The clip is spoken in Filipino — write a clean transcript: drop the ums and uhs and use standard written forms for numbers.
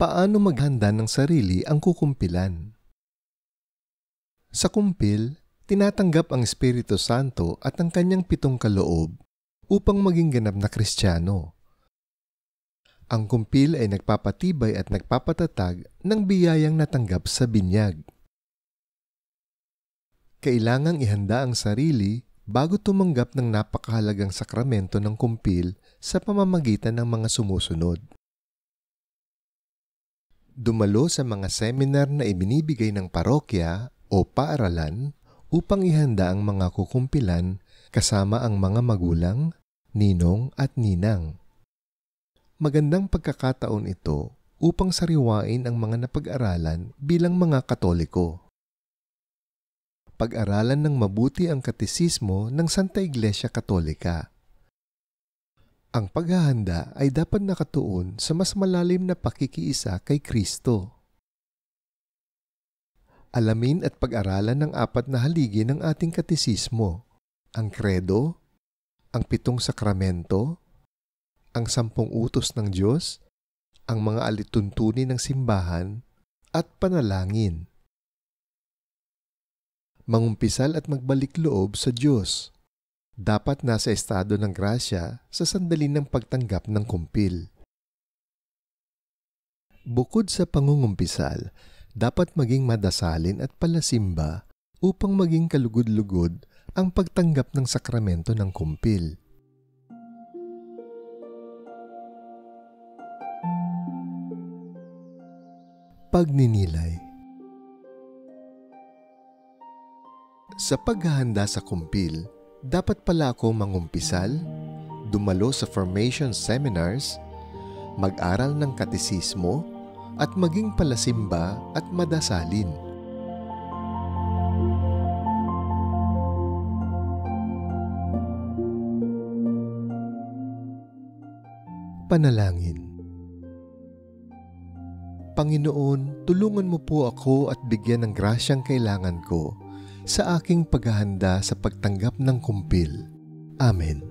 Paano maghanda ng sarili ang kukumpilan? Sa kumpil, tinatanggap ang Espiritu Santo at ang kanyang 7 kaloob upang maging ganap na Kristiyano. Ang kumpil ay nagpapatibay at nagpapatatag ng biyayang natanggap sa binyag. Kailangang ihanda ang sarili bago tumanggap ng napakahalagang sakramento ng kumpil sa pamamagitan ng mga sumusunod. Dumalo sa mga seminar na ibinibigay ng parokya o paaralan upang ihanda ang mga kukumpilan kasama ang mga magulang, ninong at ninang. Magandang pagkakataon ito upang sariwain ang mga napag-aralan bilang mga Katoliko. Pag-aralan ng mabuti ang katesismo ng Santa Iglesia Katolika. Ang paghahanda ay dapat nakatuon sa mas malalim na pakikiisa kay Kristo. Alamin at pag-aralan ng 4 na haligi ng ating katesismo, ang Kredo, ang 7 sakramento, ang 10 utos ng Diyos, ang mga alituntunin ng simbahan, at panalangin. Mangumpisal at magbalik loob sa Diyos. Dapat nasa estado ng grasya sa sandali ng pagtanggap ng kumpil. Bukod sa pangungumpisal, dapat maging madasalin at palasimba upang maging kalugod-lugod ang pagtanggap ng sakramento ng kumpil. Pagninilay. Sa paghahanda sa kumpil, dapat pala akong mangumpisal, dumalo sa formation seminars, mag-aral ng katesismo, at maging palasimba at madasalin. Panalangin. Panginoon, tulungan mo po ako at bigyan ng grasyang kailangan ko sa aking paghahanda sa pagtanggap ng kumpil. Amen.